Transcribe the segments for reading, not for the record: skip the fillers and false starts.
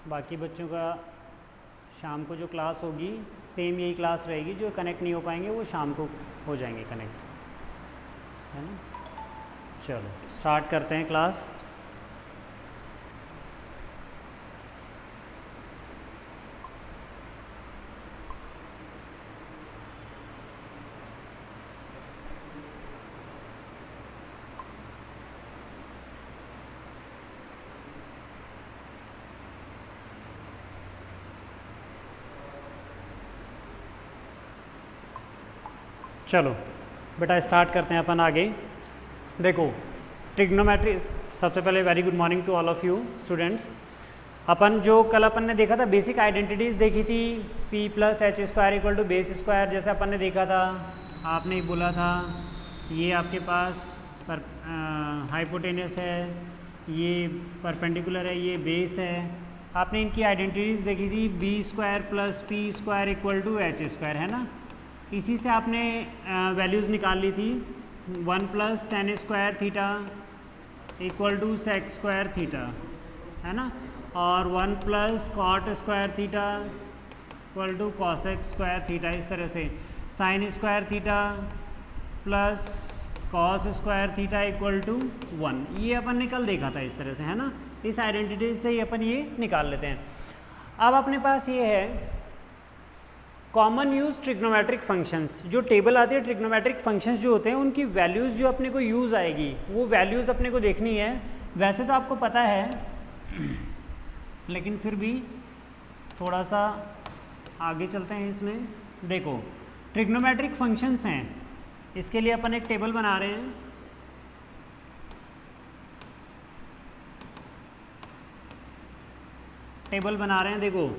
बाकी बच्चों का शाम को जो क्लास होगी सेम यही क्लास रहेगी, जो कनेक्ट नहीं हो पाएंगे वो शाम को हो जाएंगे कनेक्ट, है ना। चलो स्टार्ट करते हैं क्लास। चलो बेटा स्टार्ट करते हैं अपन आगे। देखो ट्रिग्नोमेट्री, सबसे पहले very good morning to all of you students. अपन जो कल अपन ने देखा था बेसिक आइडेंटिटीज़ देखी थी, p plus H square equal to base square, जैसे अपन ने देखा था। आपने बोला था ये आपके पास हाइपोटेनस है, ये परपेंडिकुलर है, ये बेस है। आपने इनकी आइडेंटिटीज़ देखी थी, B square plus P square equal to H square, है ना। इसी से आपने वैल्यूज़ निकाल ली थी, 1 plus tan square theta equal to sec square theta, है ना, और 1 plus cot square theta equal to cosec square theta. इस तरह से sine square theta plus cos square theta equal to 1, ये अपन ने कल देखा था इस तरह से, है ना। इस आइडेंटिटी से ही अपन ये निकाल लेते हैं। अब अपने पास ये है कॉमन यूज ट्रिग्नोमेट्रिक फंक्शंस। जो टेबल आती है ट्रिग्नोमेट्रिक फंक्शंस जो होते हैं उनकी वैल्यूज़ जो अपने को यूज़ आएगी वो वैल्यूज़ अपने को देखनी है। वैसे तो आपको पता है लेकिन फिर भी थोड़ा सा आगे चलते हैं इसमें। देखो ट्रिग्नोमेट्रिक फंक्शंस हैं, इसके लिए अपन एक टेबल बना रहे हैं। टेबल बना रहे हैं, देखो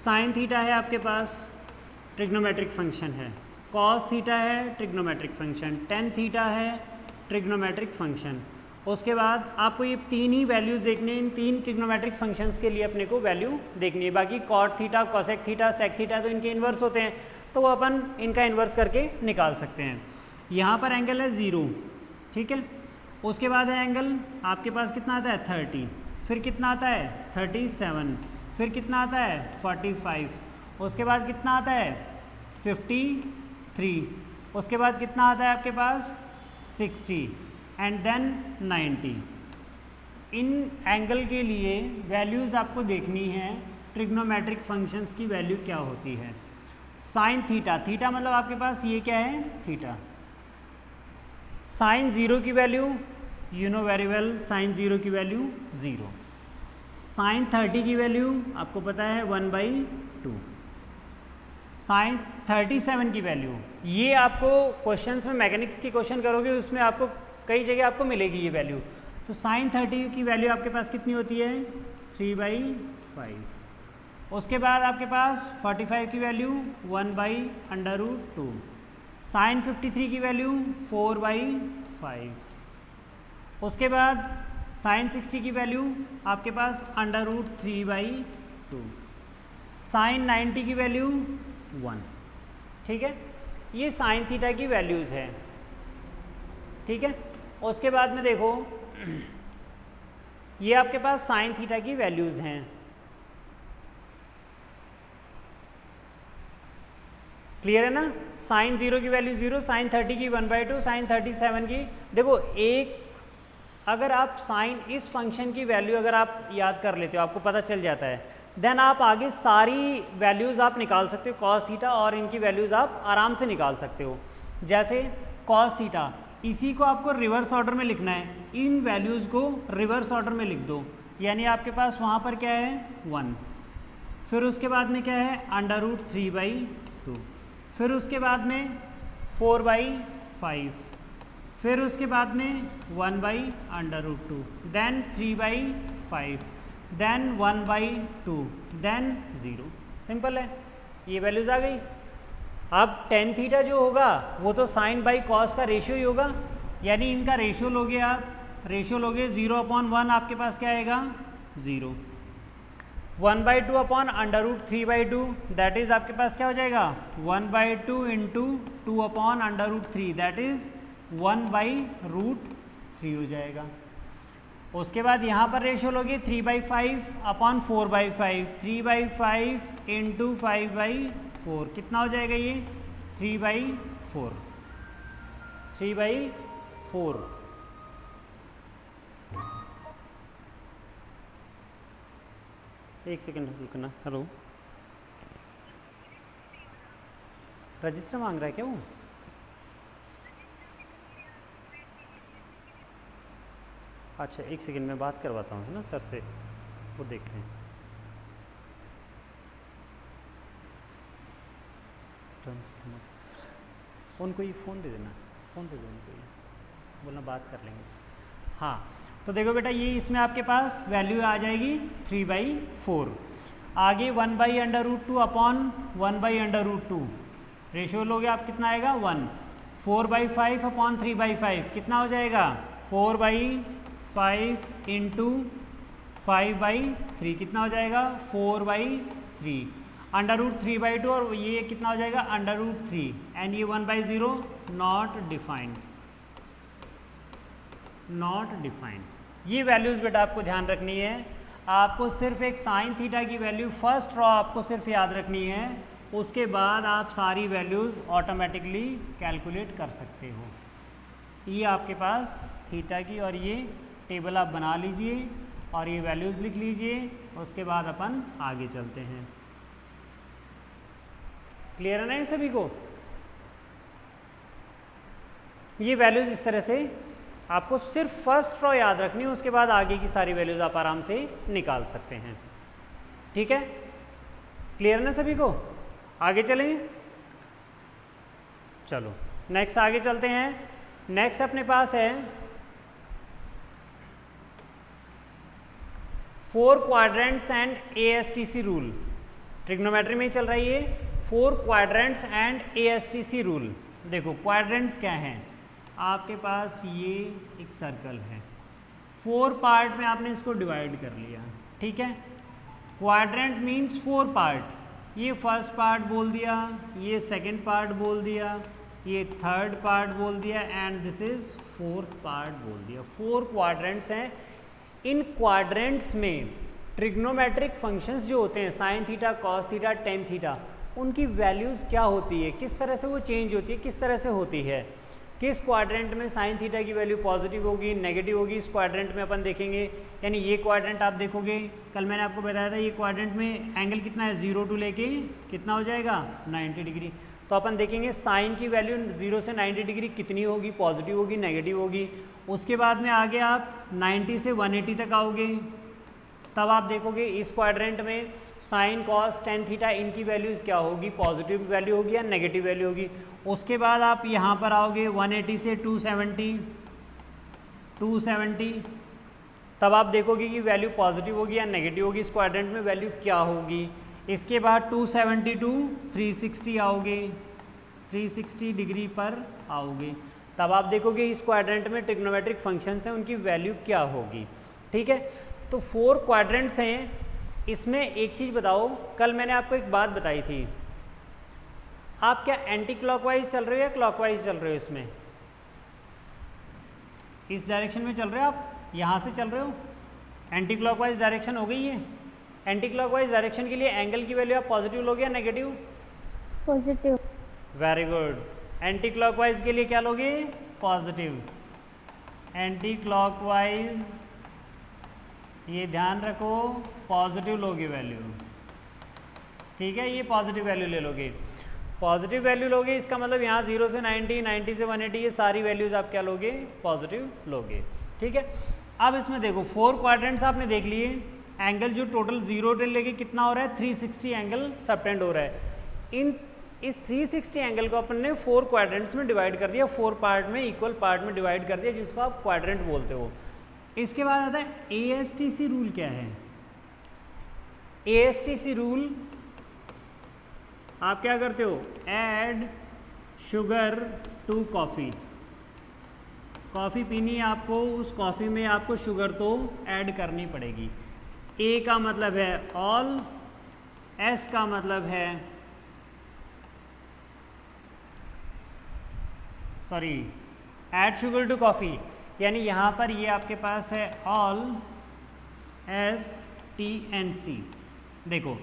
साइन थीटा है आपके पास, ट्रिग्नोमेट्रिक फंक्शन है। कॉस थीटा है ट्रिग्नोमेट्रिक फंक्शन, टेन थीटा है ट्रिग्नोमेट्रिक फंक्शन। उसके बाद आपको ये तीन ही वैल्यूज़ देखनी है, इन तीन ट्रिग्नोमेट्रिक फंक्शंस के लिए अपने को वैल्यू देखनी है। बाकी cot theta, cosec theta, sec theta तो इनके इन्वर्स होते हैं, तो वो अपन इनका इन्वर्स करके निकाल सकते हैं। यहाँ पर एंगल है 0, ठीक है। उसके बाद है एंगल आपके पास कितना आता है 30, फिर कितना आता है 37, फिर कितना आता है 45, उसके बाद कितना आता है 53, उसके बाद कितना आता है आपके पास 60 एंड देन 90। इन एंगल के लिए वैल्यूज़ आपको देखनी है, ट्रिग्नोमेट्रिक फंक्शंस की वैल्यू क्या होती है। साइन थीटा, थीटा मतलब आपके पास ये क्या है थीटा। साइन 0 की value you know very well, sine 0 की वैल्यू 0। साइन 30 की वैल्यू आपको पता है 1/2। साइन 37 की वैल्यू, ये आपको क्वेश्चंस में मैकेनिक्स के क्वेश्चन करोगे उसमें आपको कई जगह आपको मिलेगी ये वैल्यू। तो साइन 30 की वैल्यू आपके पास कितनी होती है 3/5। उसके बाद आपके पास 45 की वैल्यू 1/√2। साइन 53 की वैल्यू 4/5। उसके बाद साइन 60 की वैल्यू आपके पास √3/2। साइन 90 की वैल्यू 1, ठीक है। ये साइन थीटा की वैल्यूज़ है, ठीक है। उसके बाद में देखो ये आपके पास साइन थीटा की वैल्यूज़ हैं। क्लियर है ना। साइन 0 की वैल्यू 0, साइन 30 की 1/2, साइन 37 की। देखो एक अगर आप साइन इस फंक्शन की वैल्यू अगर आप याद कर लेते हो, आपको पता चल जाता है, देन आप आगे सारी वैल्यूज़ आप निकाल सकते हो कॉस थीटा, और इनकी वैल्यूज़ आप आराम से निकाल सकते हो। जैसे कॉस थीटा, इसी को आपको रिवर्स ऑर्डर में लिखना है, इन वैल्यूज़ को रिवर्स ऑर्डर में लिख दो। यानी आपके पास वहाँ पर क्या है 1, फिर उसके बाद में क्या है √3/2, फिर उसके बाद में 4/5, फिर उसके बाद में 1/√2, देन 3/5, देन 1/2, देन 0। सिंपल है, ये वैल्यूज़ आ गई। अब टेन थीटा जो होगा वो तो साइन बाई कॉस का रेशियो ही होगा, यानी इनका रेशियो लोगे आप, रेशियो लोगे 0/1, आपके पास क्या आएगा 0। 1/2 अपॉन √3/2, दैट इज़ आपके पास क्या हो जाएगा 1/2 इंटू 2 अपॉन √3, दैट इज़ 1/√3 हो जाएगा। उसके बाद यहाँ पर रेशियो लोगे 3/5 अपॉन 4/5, 3/5 इंटू 5/4 कितना हो जाएगा ये 3/4, 3/4। एक सेकेंड रुकना। हेलो, रजिस्टर मांग रहा है क्या वो? अच्छा एक सेकेंड में बात करवाता हूँ, है ना सर से, वो देखते हैं। उनको ये फ़ोन दे देना, फ़ोन दे दो उनको, ये बोलना बात कर लेंगे। हाँ तो देखो बेटा, ये इसमें आपके पास वैल्यू आ जाएगी 3/4। आगे 1/√2 अपॉन 1/√2 रेशियो लोगे आप, कितना आएगा 1। 4/5 अपॉन 3/5 कितना हो जाएगा 4/5 इंटू 5/3 कितना हो जाएगा 4/3। √3/2 और ये कितना हो जाएगा √3 एंड ये 1/0 नॉट डिफाइंड, नॉट डिफाइंड। ये वैल्यूज़ बेटा आपको ध्यान रखनी है। आपको सिर्फ एक साइन थीटा की वैल्यू फर्स्ट रॉ आपको सिर्फ याद रखनी है, उसके बाद आप सारी वैल्यूज़ ऑटोमेटिकली कैलकुलेट कर सकते हो। ये आपके पास थीटा की, और ये टेबल आप बना लीजिए और ये वैल्यूज़ लिख लीजिए, उसके बाद अपन आगे चलते हैं। क्लियर है ना ये सभी को? ये वैल्यूज़ इस तरह से आपको सिर्फ फर्स्ट रॉ याद रखनी है, उसके बाद आगे की सारी वैल्यूज़ आप आराम से निकाल सकते हैं। ठीक है, क्लियर है ना सभी को? आगे चलें, चलो नेक्स्ट आगे चलते हैं। नेक्स्ट अपने पास है 4 quadrants and ASTC rule. Trigonometry में ही चल रही है 4 क्वाड्रेंट्स एंड ASTC रूल। देखो क्वाड्रेंट्स क्या हैं, आपके पास ये एक सर्कल है, 4 पार्ट में आपने इसको डिवाइड कर लिया। ठीक है, क्वाड्रेंट मीन्स 4 पार्ट। ये फर्स्ट पार्ट बोल दिया, ये सेकंड पार्ट बोल दिया, ये थर्ड पार्ट बोल दिया and this is fourth part बोल दिया। 4 क्वाड्रेंट्स हैं। इन क्वाड्रेंट्स में ट्रिग्नोमेट्रिक फंक्शंस जो होते हैं sign theta, cos theta, tan theta, उनकी वैल्यूज़ क्या होती है, किस तरह से वो चेंज होती है, किस तरह से होती है। किस क्वाड्रेंट में साइन थीटा की वैल्यू पॉजिटिव होगी, नेगेटिव होगी, इस क्वाड्रेंट में अपन देखेंगे। यानी ये क्वाड्रेंट आप देखोगे, कल मैंने आपको बताया था ये क्वाड्रेंट में एंगल कितना है 0 टू लेके कितना हो जाएगा 90 डिग्री। तो अपन देखेंगे साइन की वैल्यू 0 से 90 डिग्री कितनी होगी, पॉजिटिव होगी, नेगेटिव होगी। उसके बाद में आगे आप 90 से 180 तक आओगे, तब आप देखोगे इस क्वाड्रेंट में साइन कॉस टेन थीटा इनकी वैल्यूज़ क्या होगी, पॉजिटिव वैल्यू होगी या नेगेटिव वैल्यू होगी। उसके बाद आप यहाँ पर आओगे 180 से 270, तब आप देखोगे कि वैल्यू पॉजिटिव होगी या नेगेटिव होगी, इस क्वाड्रेंट में वैल्यू क्या होगी। इसके बाद 270 टू 360 आओगे, 360 डिग्री पर आओगे, तब आप देखोगे इस क्वाड्रेंट में ट्रिग्नोमेट्रिक फंक्शंस हैं उनकी वैल्यू क्या होगी। ठीक है, तो 4 क्वाड्रेंट्स हैं। इसमें एक चीज़ बताओ, कल मैंने आपको एक बात बताई थी, आप क्या एंटी क्लॉकवाइज चल रहे हो या क्लॉकवाइज चल रहे हो? इसमें इस डायरेक्शन में चल रहे हो, आप यहाँ से चल रहे हो, एंटी क्लॉकवाइज डायरेक्शन हो गई है। एंटी क्लॉकवाइज डायरेक्शन के लिए एंगल की वैल्यू आप पॉजिटिव लोगे या negative? Positive. Very good. Anti clockwise के लिए क्या लोगे? पॉजिटिव। एंटी क्लॉकवाइज ये ध्यान रखो पॉजिटिव लोगे वैल्यू। ठीक है, ये पॉजिटिव वैल्यू ले लोगे, पॉजिटिव वैल्यू लोगे, इसका मतलब यहाँ 0 से 90, 90 से 180 ये सारी वैल्यूज़ आप क्या लोगे? पॉजिटिव लोगे। ठीक है, अब इसमें देखो 4 क्वाड्रेंट्स आपने देख लिए, एंगल जो टोटल 0 से लेके कितना हो रहा है 360 एंगल सबटेंड हो रहा है। इस 360 एंगल को अपन ने 4 क्वाड्रेंट्स में डिवाइड कर दिया, 4 पार्ट में, इक्वल पार्ट में डिवाइड कर दिया, जिसको आप क्वाड्रेंट बोलते हो। इसके बाद आता है ASTC रूल। क्या है ASTC रूल? आप क्या करते हो? Add sugar to coffee. Coffee पीनी है आपको, उस कॉफ़ी में आपको शुगर तो ऐड करनी पड़ेगी। A का मतलब है ऑल, S का मतलब है ऐड शुगर टू कॉफ़ी, यानी यहाँ पर ये आपके पास है all S T and C. देखो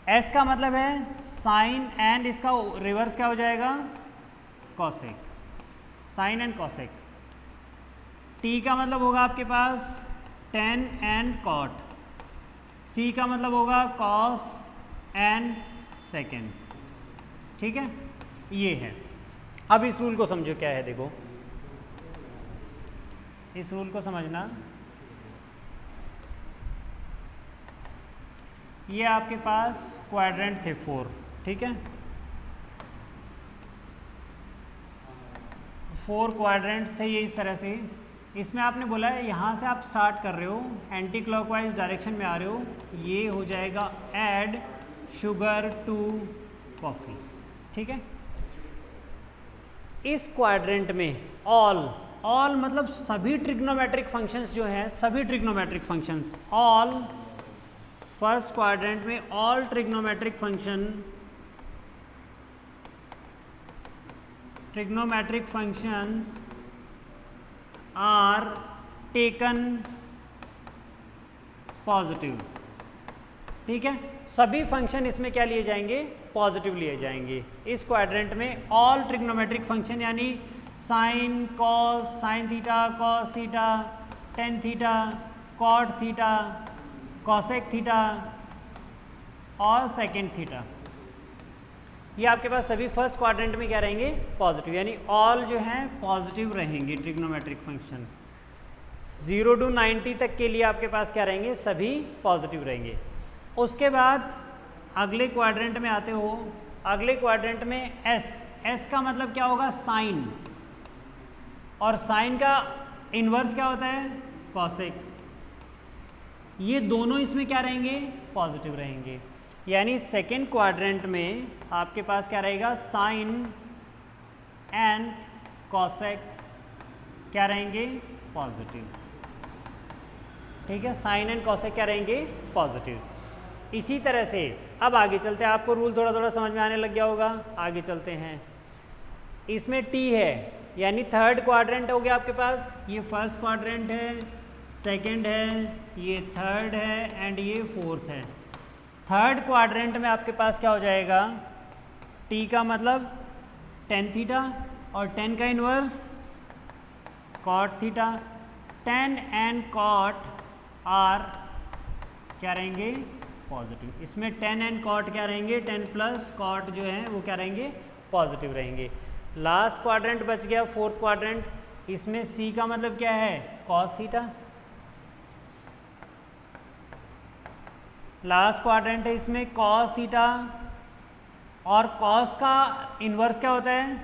एस का मतलब है साइन एंड इसका रिवर्स क्या हो जाएगा cosec, sine and cosec. T का मतलब होगा आपके पास टेन एंड कॉट, सी का मतलब होगा कॉस एंड सेकेंड। ठीक है, ये है। अब इस रूल को समझो क्या है। देखो इस रूल को समझना, ये आपके पास क्वाड्रेंट थे 4, ठीक है, 4 क्वाड्रेंट्स थे ये इस तरह से। इसमें आपने बोला है यहाँ से आप स्टार्ट कर रहे हो, एंटी क्लॉकवाइज डायरेक्शन में आ रहे हो, ये हो जाएगा ऐड शुगर टू कॉफ़ी। ठीक है, इस क्वाड्रेंट में ऑल मतलब सभी ट्रिग्नोमेट्रिक फंक्शंस जो हैं, सभी trigonometric functions, all first quadrant में all trigonometric functions are taken positive. ठीक है, सभी फंक्शन इसमें क्या लिए जाएंगे पॉजिटिव लिए जाएंगे। इस क्वाड्रेंट में ऑल ट्रिग्नोमेट्रिक फंक्शन यानी sine cos, sine theta, cos theta, tan theta, cot theta, cosec theta और सेकेंड थीटा, ये आपके पास सभी फर्स्ट क्वाड्रेंट में क्या रहेंगे पॉजिटिव, यानी ऑल जो हैं पॉजिटिव रहेंगे ट्रिग्नोमेट्रिक फंक्शन। 0 to 90 तक के लिए आपके पास क्या रहेंगे सभी पॉजिटिव रहेंगे। उसके बाद अगले क्वाड्रेंट में आते हो, अगले क्वाड्रेंट में एस का मतलब क्या होगा साइन, और साइन का इन्वर्स क्या होता है कॉसेक। ये दोनों इसमें क्या रहेंगे पॉजिटिव रहेंगे, यानी सेकेंड क्वाड्रेंट में आपके पास क्या रहेगा साइन एंड कॉसेक क्या रहेंगे पॉजिटिव। ठीक है, साइन एंड कॉसेक क्या रहेंगे पॉजिटिव। इसी तरह से अब आगे चलते हैं, आपको रूल थोड़ा थोड़ा समझ में आने लग गया होगा। आगे चलते हैं, इसमें टी है यानी थर्ड क्वाड्रेंट हो गया आपके पास, ये फर्स्ट क्वाड्रेंट है, सेकंड है, ये थर्ड है एंड ये फोर्थ है। थर्ड क्वाड्रेंट में आपके पास क्या हो जाएगा टी का मतलब टेन थीटा और टेन का inverse cot theta. Tan and cot are क्या रहेंगे पॉजिटिव। इसमें टेन एंड कॉट क्या रहेंगे, टेन प्लस कॉट जो है वो क्या रहेंगे पॉजिटिव रहेंगे। लास्ट क्वाड्रेंट बच गया फोर्थ क्वाड्रेंट, इसमें सी का मतलब क्या है कॉस थीटा। लास्ट क्वाड्रेंट है, इसमें कॉस थीटा और कॉस का इन्वर्स क्या होता है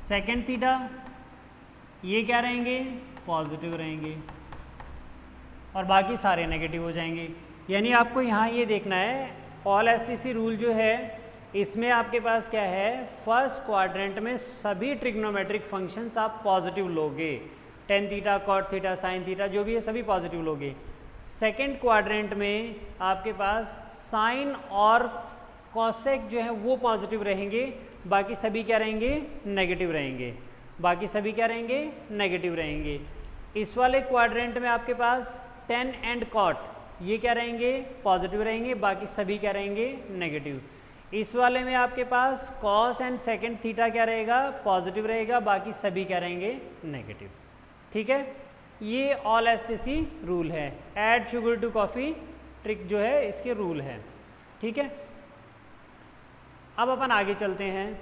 सेकेंड थीटा, ये क्या रहेंगे पॉजिटिव रहेंगे और बाकी सारे नेगेटिव हो जाएंगे। यानी आपको यहाँ ये देखना है ऑल एसटीसी रूल जो है इसमें आपके पास क्या है फर्स्ट क्वाड्रेंट में सभी ट्रिग्नोमेट्रिक फंक्शंस आप पॉजिटिव लोगे, tan theta cot theta sine theta जो भी है सभी पॉजिटिव लोगे। सेकेंड क्वाड्रेंट में आपके पास साइन और कॉसेक जो है वो पॉजिटिव रहेंगे, बाकी सभी क्या रहेंगे नेगेटिव रहेंगे, बाकी सभी क्या रहेंगे नेगेटिव रहेंगे। इस वाले क्वाड्रेंट में आपके पास टेन एंड कॉट ये क्या रहेंगे पॉजिटिव रहेंगे, बाकी सभी क्या रहेंगे नेगेटिव। इस वाले में आपके पास कॉस एंड सेकेंड थीटा क्या रहेगा पॉजिटिव रहेगा, बाकी सभी क्या रहेंगे नेगेटिव। ठीक है, ये ऑल एसटीसी रूल है, add sugar to coffee trick जो है इसके रूल है। ठीक है, अब अपन आगे चलते हैं।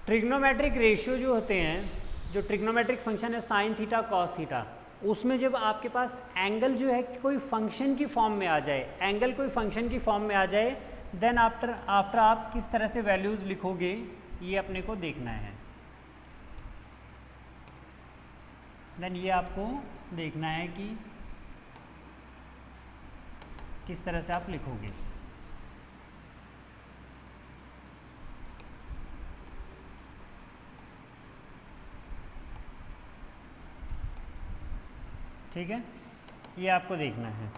ट्रिग्नोमेट्रिक रेशियो जो होते हैं, जो ट्रिग्नोमेट्रिक फंक्शन है साइन थीटा कॉस थीटा, उसमें जब आपके पास एंगल जो है कोई फंक्शन की फॉर्म में आ जाए, एंगल कोई फंक्शन की फॉर्म में आ जाए, देन आफ्टर आप किस तरह से वैल्यूज़ लिखोगे ये अपने को देखना है। देन ये आपको देखना है कि किस तरह से आप लिखोगे। ठीक है, ये आपको देखना है।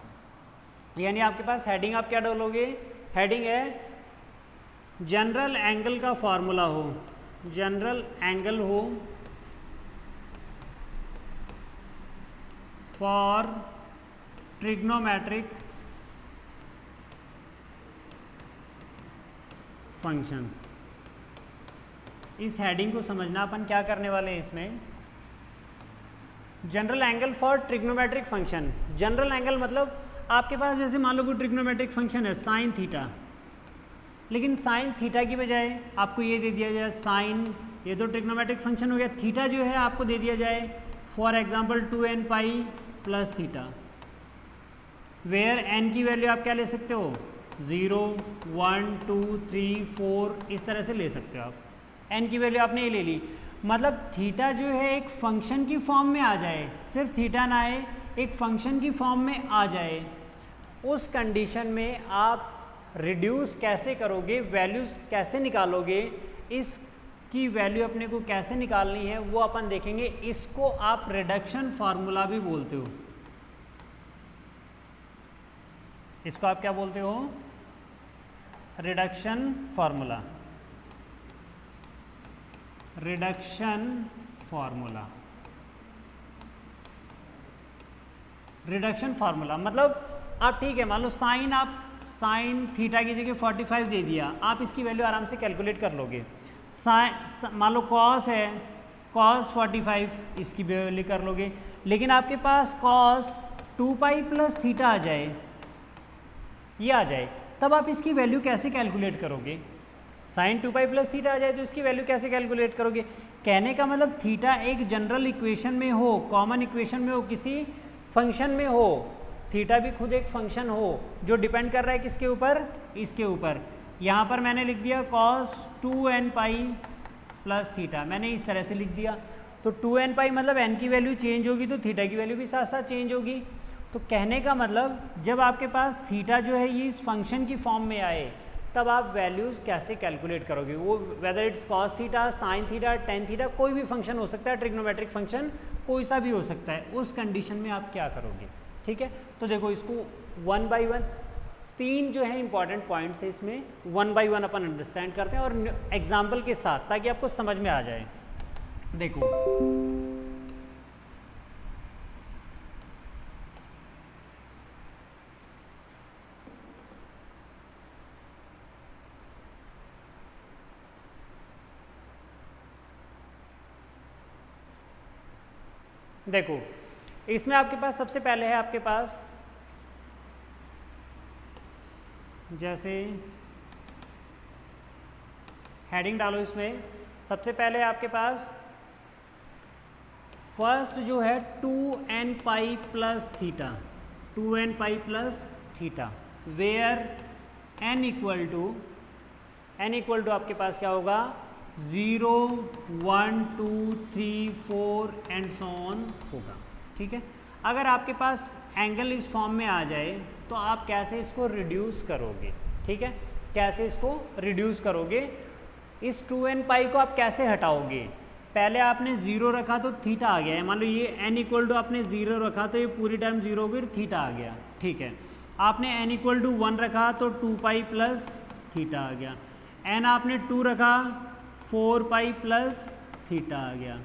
यानी आपके पास हेडिंग आप क्या डालोगे, हेडिंग है जनरल एंगल का फॉर्मूला हो, जनरल एंगल हो फॉर ट्रिग्नोमेट्रिक फंक्शंस। इस हेडिंग को समझना, अपन क्या करने वाले हैं इसमें, general angle for trigonometric function. General angle मतलब आपके पास जैसे मान लो कोई ट्रिग्नोमेट्रिक फंक्शन है साइन थीटा, लेकिन साइन थीटा की बजाय आपको ये दे दिया जाए साइन, ये तो ट्रिग्नोमेट्रिक फंक्शन हो गया, थीटा जो है आपको दे दिया जाए for example 2n pi plus theta, where n की वैल्यू आप क्या ले सकते हो 0, 1, 2, 3, 4 इस तरह से ले सकते हो आप। n की वैल्यू आपने ये ले ली, मतलब थीटा जो है एक फंक्शन की फॉर्म में आ जाए, सिर्फ थीटा ना आए, एक फंक्शन की फॉर्म में आ जाए। उस कंडीशन में आप रिड्यूस कैसे करोगे, वैल्यूज कैसे निकालोगे, इसकी वैल्यू अपने को कैसे निकालनी है वो अपन देखेंगे। इसको आप रिडक्शन फार्मूला भी बोलते हो। इसको आप क्या बोलते हो, reduction formula. Reduction formula, reduction formula मतलब आप ठीक है, मान लो साइन, आप साइन थीटा की जगह 45 दे दिया, आप इसकी वैल्यू आराम से कैलकुलेट कर लोगे। मान लो कॉस है, कॉस 45 इसकी वैल्यू कर लोगे, लेकिन आपके पास कॉस 2 पाई प्लस थीटा आ जाए, ये आ जाए, तब आप इसकी वैल्यू कैसे कैलकुलेट करोगे। साइन 2 पाई प्लस थीटा आ जाए तो इसकी वैल्यू कैसे कैलकुलेट करोगे। कहने का मतलब थीटा एक जनरल इक्वेशन में हो, कॉमन इक्वेशन में हो, किसी फंक्शन में हो, थीटा भी खुद एक फंक्शन हो जो डिपेंड कर रहा है किसके ऊपर, इसके ऊपर। यहाँ पर मैंने लिख दिया cos 2n pi plus theta, मैंने इस तरह से लिख दिया। तो 2n पाई मतलब n की वैल्यू चेंज होगी तो थीटा की वैल्यू भी साथ साथ चेंज होगी। तो कहने का मतलब जब आपके पास थीटा जो है ये इस फंक्शन की फॉर्म में आए, तब आप वैल्यूज़ कैसे कैलकुलेट करोगे, वो whether it's cos theta, sine theta, tan theta, कोई भी फंक्शन हो सकता है, ट्रिग्नोमेट्रिक फंक्शन कोई सा भी हो सकता है। उस कंडीशन में आप क्या करोगे, ठीक है। तो देखो इसको 1 बाई 1 3 जो है इंपॉर्टेंट पॉइंट्स है, इसमें 1 बाई 1 अपन अंडरस्टैंड करते हैं और एग्जाम्पल के साथ, ताकि आपको समझ में आ जाए। देखो देखो इसमें आपके पास सबसे पहले है, आपके पास जैसे हेडिंग डालो, इसमें सबसे पहले आपके पास फर्स्ट जो है 2n pi plus theta, 2n pi plus theta, where n equal to आपके पास क्या होगा 0, 1, 2, 3, 4 एंड सो ऑन होगा, ठीक है। अगर आपके पास एंगल इस फॉर्म में आ जाए तो आप कैसे इसको रिड्यूस करोगे, ठीक है, कैसे इसको रिड्यूस करोगे। इस 2n पाई को आप कैसे हटाओगे, पहले आपने 0 रखा तो थीटा आ गया है, मान लो ये n इक्वल टू आपने 0 रखा तो ये पूरी टाइम 0 हो गई, थीटा आ गया, ठीक है। आपने n इक्वल टू 1 रखा तो 2 पाई प्लस थीटा आ गया, n आपने 2 रखा 4 पाई प्लस थीटा आ गया।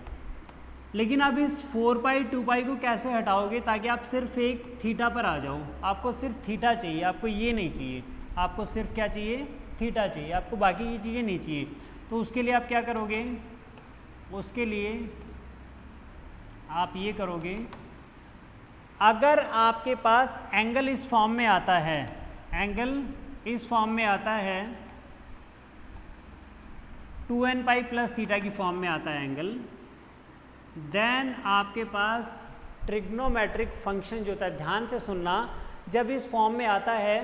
लेकिन अब इस 4 पाई 2 पाई को कैसे हटाओगे ताकि आप सिर्फ एक थीटा पर आ जाओ। आपको सिर्फ थीटा चाहिए, आपको ये नहीं चाहिए, आपको सिर्फ क्या चाहिए, थीटा चाहिए, आपको बाकी ये चीज़ें नहीं चाहिए। तो उसके लिए आप क्या करोगे, उसके लिए आप ये करोगे, अगर आपके पास एंगल इस फॉर्म में आता है, एंगल इस फॉर्म में आता है 2n पाई प्लस थीटा की फॉर्म में आता है एंगल, देन आपके पास ट्रिग्नोमेट्रिक फंक्शन जो होता है, ध्यान से सुनना, जब इस फॉर्म में आता है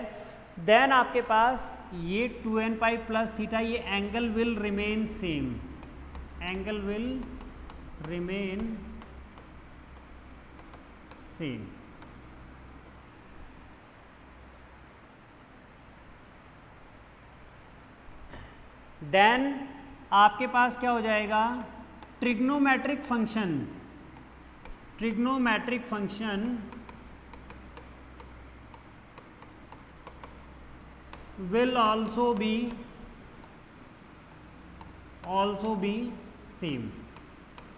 देन आपके पास ये 2n पाई प्लस थीटा, ये angle will remain same, angle will remain same. Then आपके पास क्या हो जाएगा, trigonometric function will also be also be same,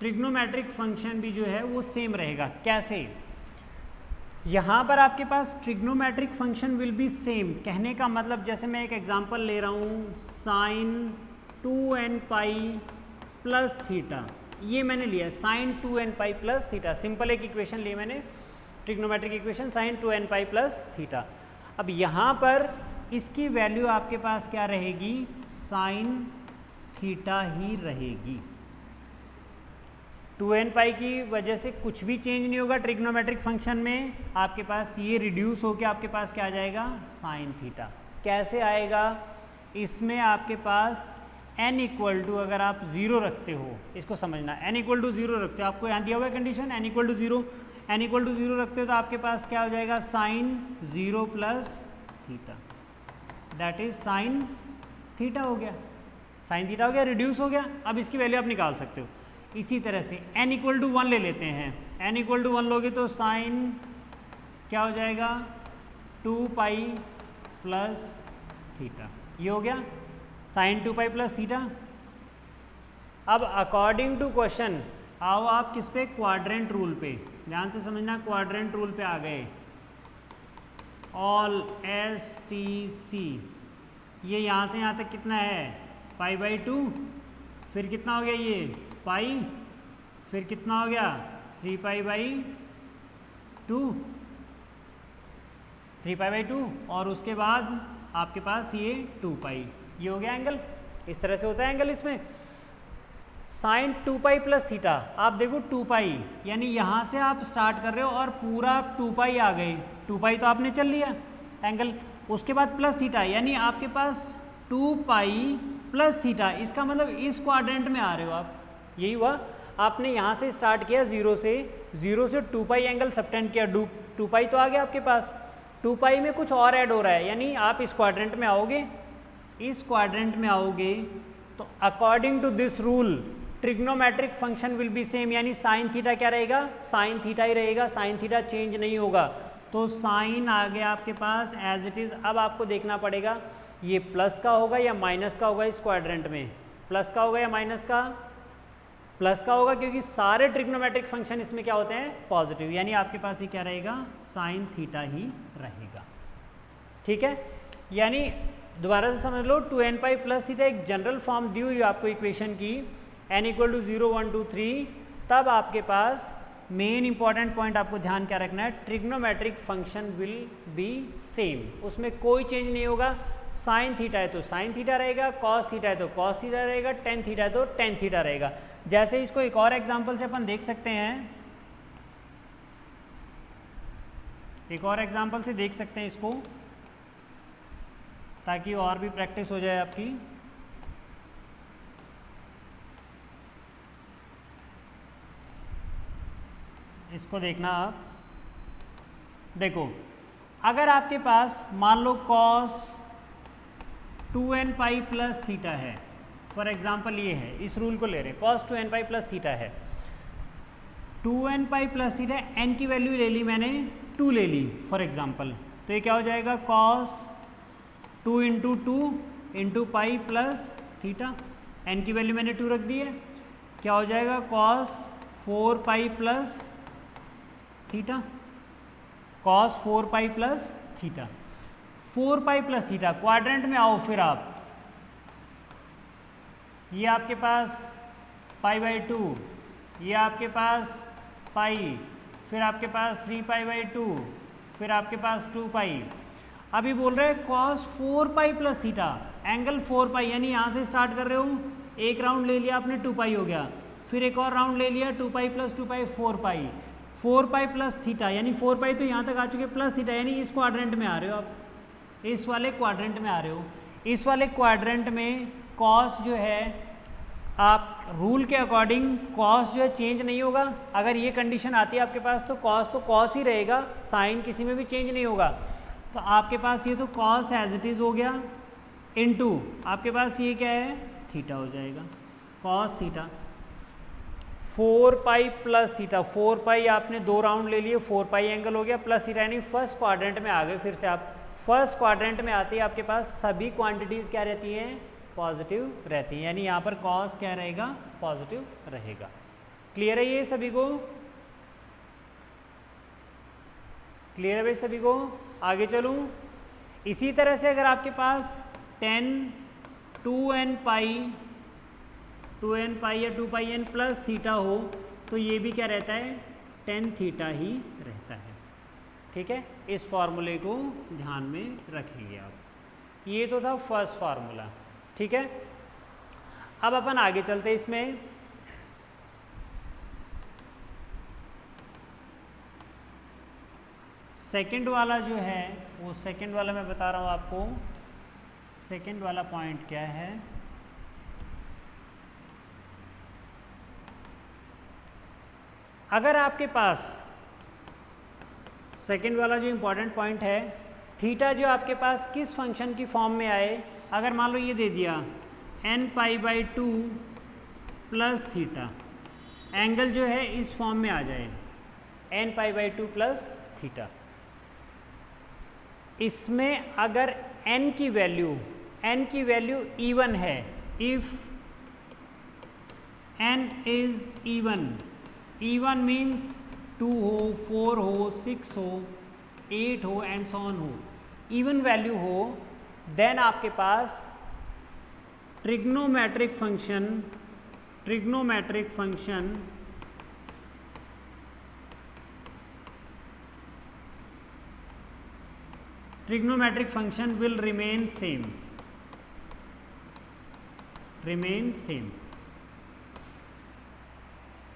trigonometric function भी जो है वो सेम रहेगा। कैसे? यहाँ पर आपके पास trigonometric function will be same, कहने का मतलब जैसे मैं एक एग्जांपल ले रहा हूँ sign 2n pi plus theta, ये मैंने लिया sine 2n pi plus theta, simple एक इक्वेशन ली मैंने, trigonometric equation sine 2n pi plus theta. अब यहाँ पर इसकी वैल्यू आपके पास क्या रहेगी? साइन थीटा ही रहेगी। 2n पाई की वजह से कुछ भी चेंज नहीं होगा ट्रिग्नोमेट्रिक फंक्शन में, आपके पास ये रिड्यूस होकर आपके पास क्या आ जाएगा? Sine theta. कैसे आएगा? इसमें आपके पास n इक्वल टू, अगर आप 0 रखते हो, इसको समझना, n इक्वल टू 0 रखते हो, आपको यहाँ दिया हुआ है condition n equal to 0, n equal to 0 रखते हो तो आपके पास क्या हो जाएगा? Sine 0 plus theta, that is sine theta हो गया, साइन थीटा हो गया, रिड्यूस हो गया। अब इसकी वैल्यू आप निकाल सकते हो। इसी तरह से n इक्वल टू 1 ले लेते हैं, n इक्वल टू 1 लोगे तो साइन क्या हो जाएगा? 2 पाई प्लस थीटा, ये हो गया साइन 2 पाई प्लस थीटा। अब अकॉर्डिंग टू क्वेश्चन आओ आप किस पे? क्वाड्रेंट रूल पे, ध्यान से समझना, क्वाड्रेंट रूल पे आ गए। ऑल STC, ये यहाँ से यहाँ तक कितना है? पाई बाई 2, फिर कितना हो गया ये? पाई, फिर कितना हो गया? 3 पाई बाई 2, 3 पाई बाई 2, और उसके बाद आपके पास ये 2 पाई, ये हो गया एंगल। इस तरह से होता है एंगल इसमें। साइन 2 पाई प्लस थीटा, आप देखो 2 पाई, यानी यहाँ से आप स्टार्ट कर रहे हो और पूरा 2 पाई आ गए, 2 पाई तो आपने चल लिया एंगल, उसके बाद प्लस थीटा, यानी आपके पास 2 पाई प्लस थीटा, इसका मतलब इस क्वाड्रेंट में आ रहे हो आप, यही हुआ। आपने यहाँ से स्टार्ट किया 0 से 2 पाई एंगल सबटेंड किया, 2 पाई तो आ गया आपके पास, 2 पाई में कुछ और ऐड हो रहा है, यानी आप इस क्वाड्रेंट में आओगे, इस क्वाड्रेंट में आओगे तो according to this rule trigonometric function will be same, यानी साइन थीटा क्या रहेगा? साइन थीटा ही रहेगा, साइन थीटा चेंज नहीं होगा। तो साइन आ गया आपके पास एज इट इज़। अब आपको देखना पड़ेगा ये प्लस का होगा या माइनस का होगा, इस क्वाड्रेंट में प्लस का होगा या माइनस का? प्लस का होगा, क्योंकि सारे ट्रिग्नोमेट्रिक फंक्शन इसमें क्या होते हैं? पॉजिटिव, यानी आपके पास ये क्या रहेगा? साइन थीटा ही रहेगा। ठीक है, यानी दोबारा से समझ लो, 2n पाई प्लस थीटा एक जनरल फॉर्म दी हुई आपको इक्वेशन की, n इक्वल टू 0 1 2 3, तब आपके पास मेन इंपॉर्टेंट पॉइंट आपको ध्यान क्या रखना है? Trigonometric function will be same, उसमें कोई चेंज नहीं होगा। साइन थीटा है तो साइन थीटा रहेगा, कॉस थीटा है तो कॉस थीटा रहेगा, टेन थीटा है तो टेन थीटा रहेगा। जैसे इसको एक और एग्जांपल से अपन देख सकते हैं, एक और एग्जांपल से देख सकते हैं इसको, ताकि और भी प्रैक्टिस हो जाए आपकी। इसको देखना आप, देखो अगर आपके पास मान लो cos 2n pi plus theta है, फॉर एग्जांपल ये है, इस रूल को ले रहे हैं, cos 2n pi plus theta है, 2n pi plus theta, n की वैल्यू ले ली मैंने 2 ले ली फॉर एग्जांपल, तो ये क्या हो जाएगा? cos 2 into 2 into pi plus theta, n की वैल्यू मैंने 2 रख दी है, क्या हो जाएगा? cos 4 पाई प्लस थीटा, cos 4 पाई प्लस थीटा, 4 पाई प्लस थीटा। क्वाड्रेंट में आओ फिर आप, ये आपके पास पाई बाई 2, ये आपके पास पाई, फिर आपके पास 3 पाई बाई 2, फिर आपके पास 2 पाई। अभी बोल रहे हैं cos 4 पाई प्लस थीटा, एंगल 4 पाई, यानी यहाँ से स्टार्ट कर रहे हो, एक राउंड ले लिया आपने 2 पाई हो गया, फिर एक और राउंड ले लिया 2 पाई प्लस 2 पाई 4 पाई प्लस थीटा, यानी 4 पाई तो यहाँ तक आ चुके, प्लस थीटा, यानी इस क्वाड्रेंट में आ रहे हो आप, इस वाले क्वाड्रेंट में आ रहे हो। इस वाले क्वाड्रेंट में कॉस जो है, आप रूल के अकॉर्डिंग कॉस जो है चेंज नहीं होगा। अगर ये कंडीशन आती है आपके पास तो कॉस ही रहेगा, साइन किसी में भी चेंज नहीं होगा। तो आपके पास ये तो कॉस एज इट इज़ हो गया, इनटू आपके पास ये क्या है? थीटा हो जाएगा, कॉस थीटा 4 पाई प्लस थीटा, 4 पाई आपने 2 राउंड ले लिए, 4 पाई एंगल हो गया, प्लस थीटा, यानी फर्स्ट क्वाड्रेंट में आ गए। फिर से आप फर्स्ट क्वाड्रेंट में आते ही आपके पास सभी क्वांटिटीज़ क्या रहती हैं? पॉजिटिव रहती है, यानी यहाँ पर कॉस क्या रहेगा, पॉजिटिव रहेगा। क्लियर है ये सभी को? क्लियर है भाई सभी को? आगे चलूँ। इसी तरह से अगर आपके पास tan 2n पाई या 2πn प्लस थीटा हो तो ये भी क्या रहता है, tan थीटा ही रहता है। ठीक है, इस फॉर्मूले को ध्यान में रखिए आप। ये तो था फर्स्ट फार्मूला। ठीक है, अब अपन आगे चलते इसमें। सेकंड वाला जो है वो सेकंड वाला मैं बता रहा हूँ आपको। सेकंड वाला पॉइंट क्या है, अगर आपके पास सेकंड वाला जो इम्पोर्टेंट पॉइंट है, थीटा जो आपके पास किस फंक्शन की फॉर्म में आए, अगर मान लो ये दे दिया n π/2 प्लस थीटा, एंगल जो है इस फॉर्म में आ जाए n π/2 प्लस थीटा, इसमें अगर n की वैल्यू इवन है, if n is even means 2 हो, 4 हो, 6 हो, 8 हो एंड सो ऑन हो, इवन वैल्यू हो, देन आपके पास trigonometric function will remain same.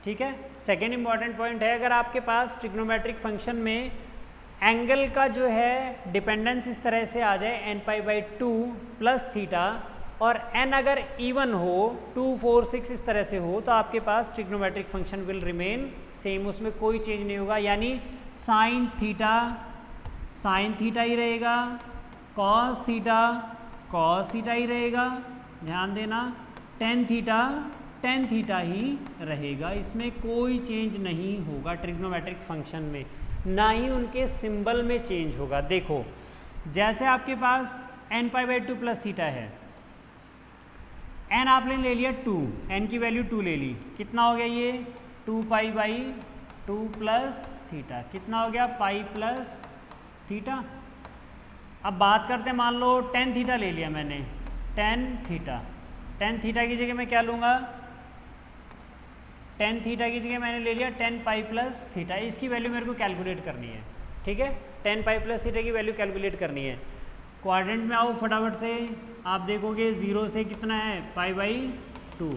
ठीक है, सेकेंड इंपॉर्टेंट पॉइंट है, अगर आपके पास ट्रिग्नोमेट्रिक फंक्शन में एंगल का जो है डिपेंडेंस इस तरह से आ जाए n π/2 प्लस थीटा, और n अगर इवन हो 2, 4, 6 इस तरह से हो, तो आपके पास trigonometric function will remain same, उसमें कोई चेंज नहीं होगा। यानी साइन थीटा ही रहेगा, कॉस थीटा ही रहेगा, ध्यान देना, टेन थीटा ही रहेगा, इसमें कोई चेंज नहीं होगा ट्रिग्नोमेट्रिक फंक्शन में, ना ही उनके सिंबल में चेंज होगा। देखो जैसे आपके पास n π/2 प्लस थीटा है, n आपने ले लिया 2, n की वैल्यू 2 ले ली, कितना हो गया ये 2π/2 प्लस थीटा, कितना हो गया पाई प्लस थीटा। अब बात करते हैं, मान लो tan थीटा ले लिया मैंने, tan थीटा की जगह मैं क्या लूँगा, tan थीटा की जगह मैंने ले लिया tan पाई प्लस थीटा, इसकी वैल्यू मेरे को कैलकुलेट करनी है। ठीक है, tan पाई प्लस थीटा की वैल्यू कैलकुलेट करनी है। क्वाड्रेंट में आओ फटाफट से, आप देखोगे 0 से कितना है π/2,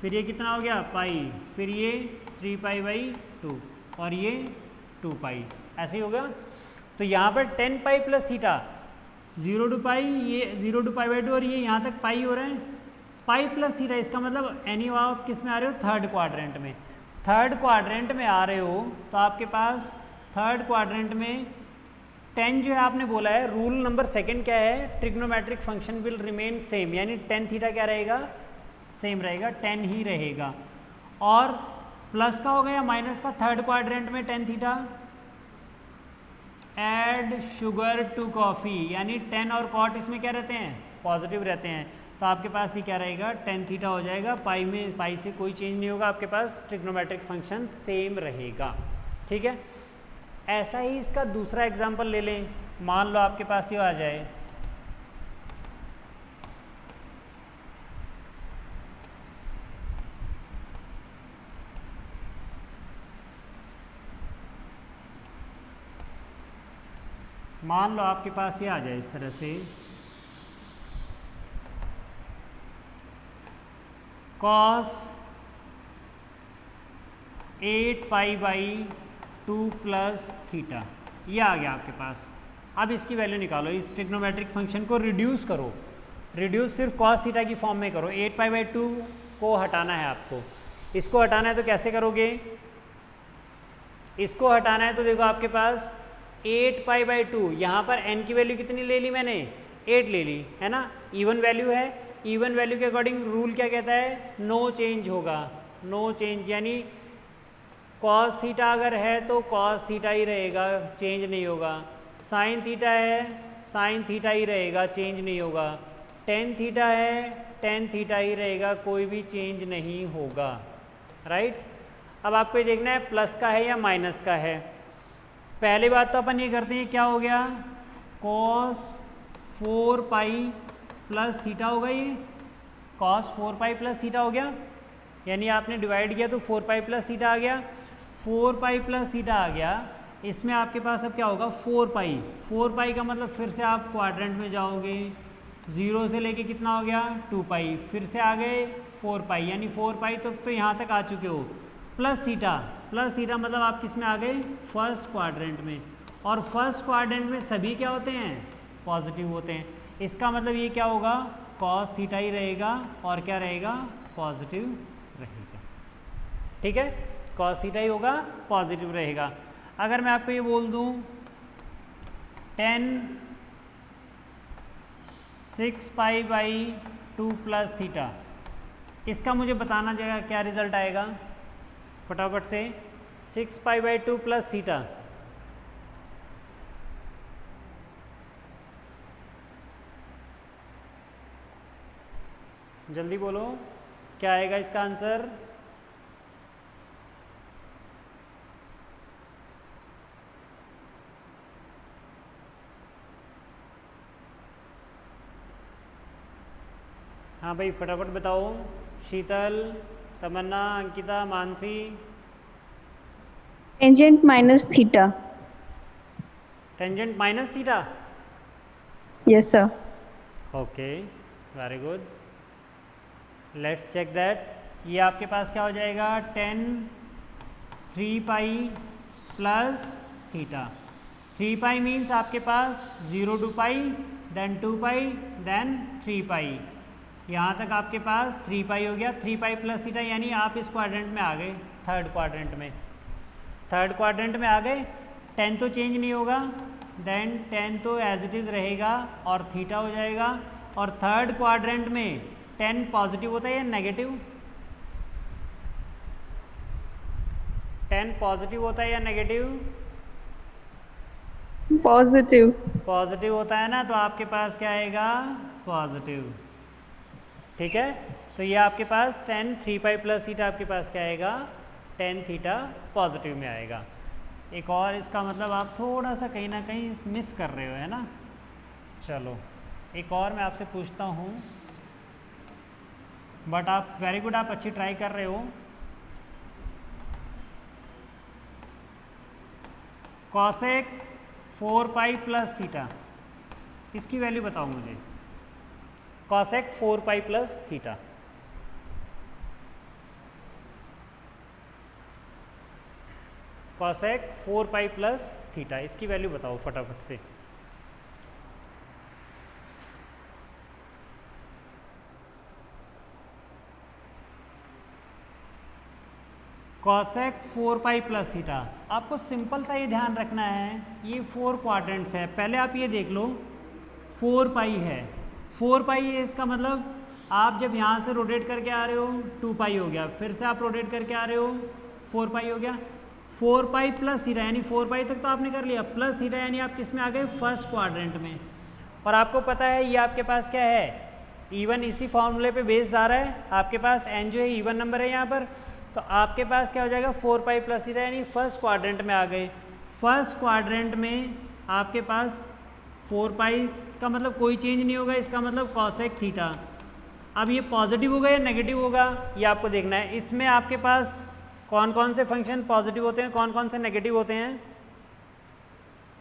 फिर ये कितना हो गया पाई, फिर ये 3π/2 और ये 2π, ऐसे ही होगा। तो यहाँ पर tan pi plus theta 0 to पाई, ये 0 to π/2 और ये यहाँ तक पाई हो रहे हैं, पाई प्लस थीटा, इसका मतलब एनी आप किस में आ रहे हो, थर्ड क्वाड्रेंट में आ रहे हो, तो आपके पास थर्ड क्वाड्रेंट में tan जो है आपने बोला है, रूल नंबर सेकंड क्या है, trigonometric function will remain same, यानी tan थीटा क्या रहेगा, सेम रहेगा, tan ही रहेगा। और प्लस का हो गया माइनस का, थर्ड क्वाड्रेंट में tan theta, add sugar to coffee, यानी tan और cot इसमें क्या रहते हैं, पॉजिटिव रहते हैं, तो आपके पास ही क्या रहेगा, tan थीटा हो जाएगा, पाई से कोई चेंज नहीं होगा, आपके पास ट्रिग्नोमेट्रिक फंक्शन सेम रहेगा। ठीक है, ऐसा ही इसका दूसरा एग्जाम्पल ले लें, मान लो आपके पास ये आ जाए, मान लो आपके पास ये आ जाए इस तरह से, cos 8π/2 प्लस थीटा, ये आ गया आपके पास। अब इसकी वैल्यू निकालो, इस ट्रिग्नोमेट्रिक फंक्शन को रिड्यूस करो, रिड्यूस सिर्फ cos थीटा की फॉर्म में करो, 8π/2 को हटाना है आपको, इसको हटाना है तो कैसे करोगे, इसको हटाना है तो देखो आपके पास 8π/2, यहाँ पर n की वैल्यू कितनी ले ली मैंने, 8 ले ली है ना, इवन वैल्यू है, इवन वैल्यू के अकॉर्डिंग रूल क्या कहता है, नो चेंज होगा, नो चेंज, यानी cos थीटा अगर है तो cos थीटा ही रहेगा, चेंज नहीं होगा, sin थीटा है sin थीटा ही रहेगा, चेंज नहीं होगा, tan थीटा है टेन थीटा ही रहेगा, कोई भी चेंज नहीं होगा, राइट। अब आपको ये देखना है प्लस का है या माइनस का है। पहली बात तो अपन ये करते हैं, क्या हो गया, कॉस 4 पाई प्लस थीटा होगा, ये कॉस 4 पाई प्लस थीटा हो गया, यानी आपने डिवाइड किया तो 4 पाई प्लस थीटा आ गया। 4 पाई प्लस थीटा आ गया, इसमें आपके पास अब क्या होगा 4 पाई। 4 पाई का मतलब फिर से आप क्वाड्रेंट में जाओगे, 0 से लेके कितना हो गया 2 पाई, फिर से आ गए 4 पाई, यानी 4 पाई तो यहाँ तक आ चुके हो। प्लस थीटा मतलब आप किस में आ गए, फर्स्ट क्वाड्रेंट में, और फर्स्ट क्वाड्रेंट में सभी क्या होते हैं, पॉजिटिव होते हैं। इसका मतलब ये क्या होगा, कॉस थीटा ही रहेगा, और क्या रहेगा, पॉजिटिव रहेगा, ठीक है, कॉस थीटा ही होगा, पॉजिटिव रहेगा। अगर मैं आपको ये बोल दूं 10 6 पाई बाई 2 प्लस थीटा, इसका मुझे बताना जाएगा क्या रिजल्ट आएगा, फटाफट से। 6 पाई बाई 2 प्लस थीटा, जल्दी बोलो क्या आएगा इसका आंसर। हाँ भाई फटाफट बताओ, Sheetal, Tamanna, Ankita, Mansi. Tangent minus theta. Tangent minus theta, yes sir. Okay very good, let's check that. ये आपके पास क्या हो जाएगा, 10 3 pi plus theta. 3 pi means आपके पास 0 two pi, then 2 pi, then 3 pi, यहाँ तक आपके पास 3 पाई हो गया। 3 पाई प्लस थीटा, यानी आप इस क्वाड्रेंट में आ गए, थर्ड क्वाड्रेंट में, थर्ड क्वाड्रेंट में आ गए। 10 तो चेंज नहीं होगा, देन 10 तो एज इट इज़ रहेगा और थीटा हो जाएगा। और थर्ड क्वाड्रेंट में 10 पॉजिटिव होता है या नेगेटिव, 10 पॉजिटिव होता है या नेगेटिव, पॉजिटिव। पॉजिटिव होता है ना, तो आपके पास क्या आएगा, पॉजिटिव, ठीक है। तो ये आपके पास 10 3 पाई प्लस थीटा आपके पास क्या आएगा, 10 थीटा पॉजिटिव में आएगा। एक और इसका मतलब आप थोड़ा सा कहीं ना कहीं मिस कर रहे हो, है ना। चलो एक और मैं आपसे पूछता हूँ, बट आप वेरी गुड, आप अच्छी ट्राई कर रहे हो। कॉसेक 4 पाई प्लस थीटा, इसकी वैल्यू बताओ मुझे, कॉसेक 4 पाई प्लस थीटा। कॉसेक 4 पाई प्लस थीटा, इसकी वैल्यू बताओ फटाफट से। कॉसेक 4 पाई प्लस थीटा, आपको सिंपल सा ये ध्यान रखना है, ये 4 क्वाड्रेंट्स है। पहले आप ये देख लो 4 पाई है, 4 पाई है, इसका मतलब आप जब यहाँ से रोटेट करके आ रहे हो 2 पाई हो गया, फिर से आप रोटेट करके आ रहे हो 4 पाई हो गया। 4 पाई प्लस थीटा, यानी 4 पाई तक तो आपने कर लिया, प्लस थीटा यानी आप किस में आ गए, फर्स्ट क्वाड्रेंट में। और आपको पता है ये आपके पास क्या है, इवन इसी फॉर्मूले पे बेस्ड आ रहा है, आपके पास एन जो है इवन नंबर है यहाँ पर, तो आपके पास क्या हो जाएगा 4 पाई प्लस थीटा, यानी फर्स्ट क्वाड्रेंट में आ गए। फर्स्ट क्वाड्रेंट में आपके पास 4 पाई का मतलब कोई चेंज नहीं होगा, इसका मतलब कॉसेक थीटा। अब ये पॉजिटिव होगा या नेगेटिव होगा, ये आपको देखना है। इसमें आपके पास कौन कौन से फंक्शन पॉजिटिव होते हैं, कौन कौन से नेगेटिव होते हैं,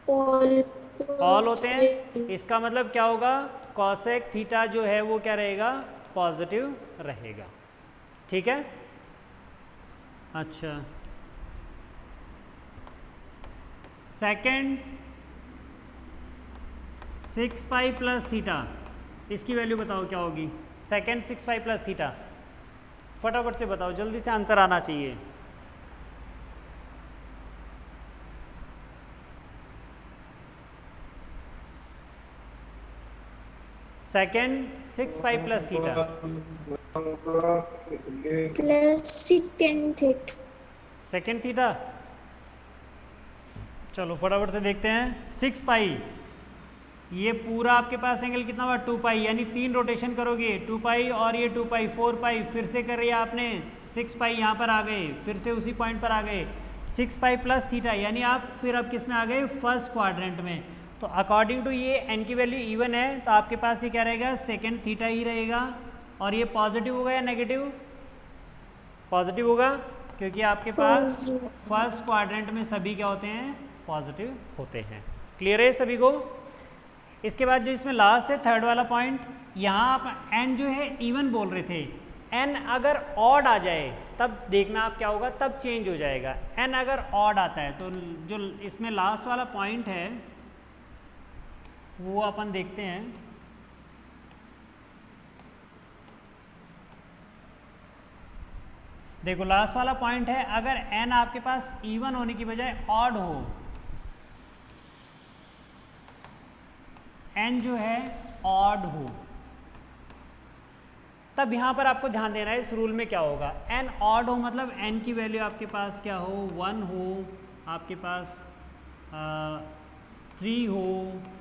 ऑल होते हैं। इसका मतलब क्या होगा, कॉसेक थीटा जो है वो क्या रहेगा, पॉजिटिव रहेगा, ठीक है। अच्छा सेकंड 6 पाई प्लस थीटा, इसकी वैल्यू बताओ क्या होगी, सेकंड 6 पाई प्लस थीटा, फटाफट से बताओ, जल्दी से आंसर आना चाहिए। सेकंड 6 पाई plus theta, plus second theta, second theta, चलो फटाफट से देखते हैं। 6 पाई ये पूरा आपके पास एंगल कितना हुआ 2 पाई, यानी 3 रोटेशन करोगे 2 पाई और ये 2 पाई 4 पाई, फिर से कर रही है आपने 6 पाई, यहाँ पर आ गए, फिर से उसी पॉइंट पर आ गए 6 पाई प्लस थीटा, यानी आप फिर अब किस में आ गए फर्स्ट क्वाड्रेंट में। तो अकॉर्डिंग टू ये एन की वैल्यू इवन है तो आपके पास ये क्या रहेगा सेकेंड थीटा ही रहेगा। और ये पॉजिटिव होगा या नेगेटिव? पॉजिटिव होगा, क्योंकि आपके पास फर्स्ट क्वाड्रेंट में सभी क्या होते हैं पॉजिटिव होते हैं। क्लियर है सभी को? इसके बाद जो इसमें लास्ट है थर्ड वाला पॉइंट, यहाँ आप एन जो है इवन बोल रहे थे, एन अगर ऑड आ जाए तब देखना आप क्या होगा, तब चेंज हो जाएगा। एन अगर ऑड आता है तो जो इसमें लास्ट वाला पॉइंट है वो अपन देखते हैं। देखो लास्ट वाला पॉइंट है, अगर एन आपके पास इवन होने की बजाय ऑड हो, एन जो है ऑड हो, तब यहाँ पर आपको ध्यान देना है इस रूल में क्या होगा। एन ऑड हो मतलब एन की वैल्यू आपके पास क्या हो 1 हो, आपके पास 3 हो,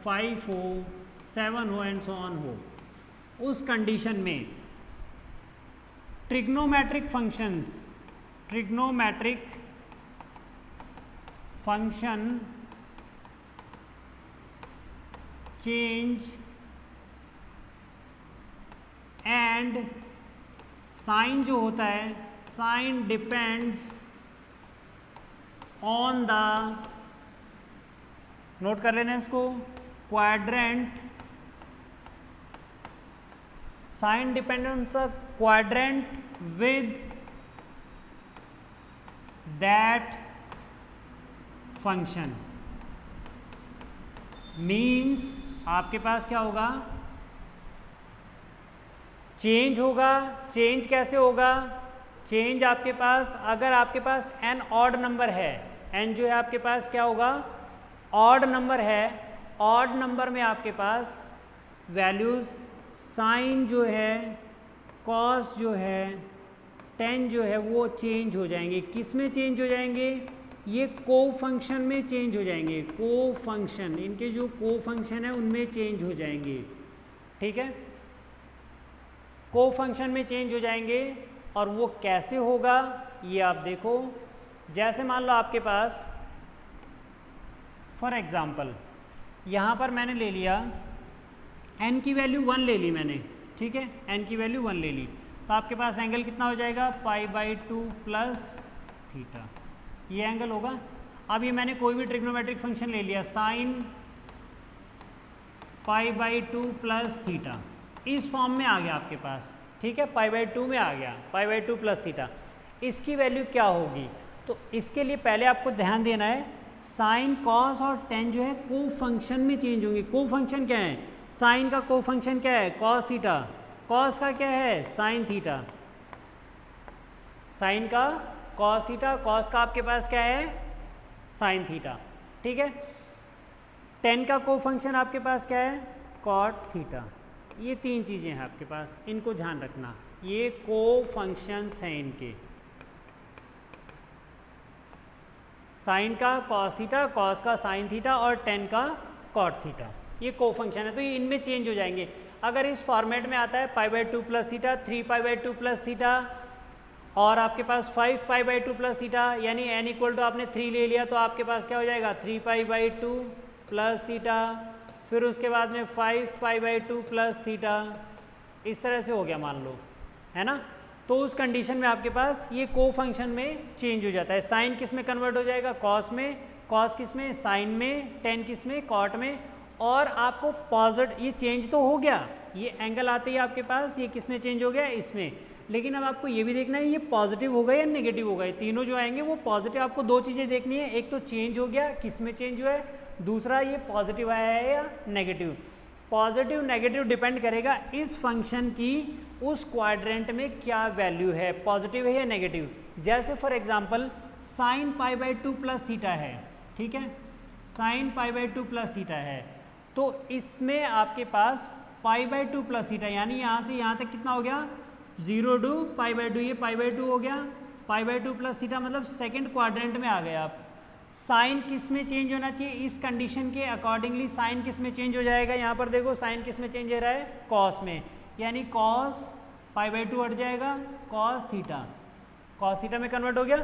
5 हो, 7 हो एंड सो ऑन हो। उस कंडीशन में trigonometric function change and sign जो होता है, साइन डिपेंड्स ऑन द, नोट कर लेना इसको, quadrant, sign dependence on quadrant with that function. Means आपके पास क्या होगा, चेंज होगा। चेंज कैसे होगा? चेंज आपके पास, अगर आपके पास एन ऑड नंबर है, एन जो है आपके पास क्या होगा ऑड नंबर है, ऑड नंबर में आपके पास वैल्यूज़ साइन जो है, कॉस जो है, टेन जो है वो चेंज हो जाएंगे। किस में चेंज हो जाएंगे? ये को फंक्शन में चेंज हो जाएंगे। को फंक्शन, इनके जो को फंक्शन है उनमें चेंज हो जाएंगे। ठीक है, को फंक्शन में चेंज हो जाएंगे। और वो कैसे होगा ये आप देखो, जैसे मान लो आपके पास फॉर एग्ज़ाम्पल यहाँ पर मैंने ले लिया n की वैल्यू 1 ले ली मैंने, ठीक है, n की वैल्यू 1 ले ली, तो आपके पास एंगल कितना हो जाएगा π/2 प्लस थीटा, ये एंगल होगा। अब ये मैंने कोई भी ट्रिग्नोमेट्रिक फंक्शन ले लिया, साइन π/2 प्लस थीटा, इस फॉर्म में आ गया आपके पास, ठीक है, π/2 में आ गया, π/2 प्लस थीटा। इसकी वैल्यू क्या होगी? तो इसके लिए पहले आपको ध्यान देना है, साइन कॉस और टेन जो है को फंक्शन में चेंज होंगे। को फंक्शन क्या है? साइन का को फंक्शन क्या है? Cos theta. कॉस का क्या है? Sine theta. साइन का कॉस थीटा, कॉस का आपके पास क्या है? Sine theta. ठीक है, टेन का को फंक्शन आपके पास क्या है? Cot theta. ये तीन चीज़ें हैं आपके पास, इनको ध्यान रखना, ये को फंक्शंस हैं इनके, साइन का कॉस थीटा, कॉस का साइन थीटा और टेन का कॉट थीटा, ये को फंक्शन है, तो ये इनमें चेंज हो जाएंगे। अगर इस फॉर्मेट में आता है π/2 प्लस थीटा, 3π/2 प्लस थीटा और आपके पास 5π/2 प्लस थीटा, यानी n इक्वल टू आपने 3 ले लिया तो आपके पास क्या हो जाएगा 3π/2 प्लस थीटा, फिर उसके बाद में 5π/2 प्लस थीटा, इस तरह से हो गया मान लो, है ना। तो उस कंडीशन में आपके पास ये को फंक्शन में चेंज हो जाता है। साइन किस में कन्वर्ट हो जाएगा? कॉस में। कॉस किस में? साइन में। टेन किस में? कॉट में। और आपको पॉजिटिव, ये चेंज तो हो गया, ये एंगल आते ही आपके पास ये किस में चेंज हो गया? इसमें। लेकिन अब आपको ये भी देखना है ये पॉजिटिव होगा या नेगेटिव होगा। ये तीनों जो आएंगे वो पॉजिटिव, आपको दो चीज़ें देखनी है, एक तो चेंज हो गया, किस में चेंज हुआ है, दूसरा ये पॉजिटिव आया है या नेगेटिव। पॉजिटिव नेगेटिव डिपेंड करेगा इस फंक्शन की उस क्वाड्रेंट में क्या वैल्यू है, पॉजिटिव है या नेगेटिव। जैसे for example sine π/2 plus theta है, ठीक है, साइन π/2 प्लस थीटा है, तो इसमें आपके पास π/2 प्लस थीटा, यानी यहाँ से यहाँ तक कितना हो गया 0 to π/2, ये π/2 हो गया, π/2 प्लस थीटा मतलब सेकेंड क्वाड्रेंट में आ गए आप। साइन किस में चेंज होना चाहिए, इस कंडीशन के अकॉर्डिंगली साइन किस में चेंज हो जाएगा, यहाँ पर देखो साइन किस में चेंज हो रहा है, कॉस में, यानी कॉस π/2 हट जाएगा, कॉस थीटा में कन्वर्ट हो गया,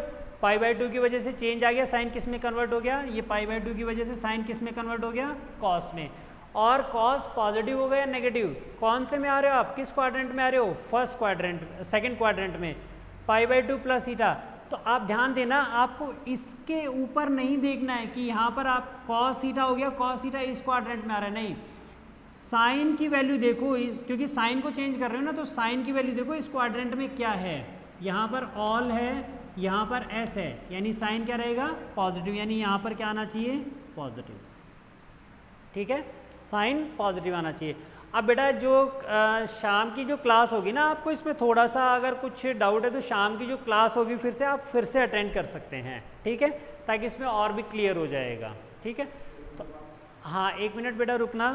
π/2 की वजह से चेंज आ गया, साइन किस में कन्वर्ट हो गया, ये π/2 की वजह से साइन किस में कन्वर्ट हो गया, कॉस में। और कॉस पॉजिटिव हो गया या नेगेटिव, कौन से में आ रहे हो आप, किस क्वाड्रेंट में आ रहे हो, फर्स्ट क्वाड्रेंट, सेकंड क्वाड्रेंट में, π/2 प्लस थीटा। तो आप ध्यान देना, आपको इसके ऊपर नहीं देखना है कि यहाँ पर आप कॉस थीटा हो गया, कॉस थीटा इस क्वाड्रेंट में आ रहा है, नहीं, साइन की वैल्यू देखो, इस क्योंकि साइन को चेंज कर रहे हो ना, तो साइन की वैल्यू देखो इस क्वाड्रेंट में क्या है, यहाँ पर ऑल है, यहाँ पर एस है, यानी साइन क्या रहेगा, पॉजिटिव, यानी यहाँ पर क्या आना चाहिए, पॉजिटिव। ठीक है, साइन पॉजिटिव आना चाहिए। अब बेटा जो शाम की जो क्लास होगी ना, आपको इसमें थोड़ा सा अगर कुछ डाउट है तो शाम की जो क्लास होगी फिर से आप फिर से अटेंड कर सकते हैं, ठीक है, ताकि इसमें और भी क्लियर हो जाएगा। ठीक है, तो हाँ 1 मिनट बेटा रुकना।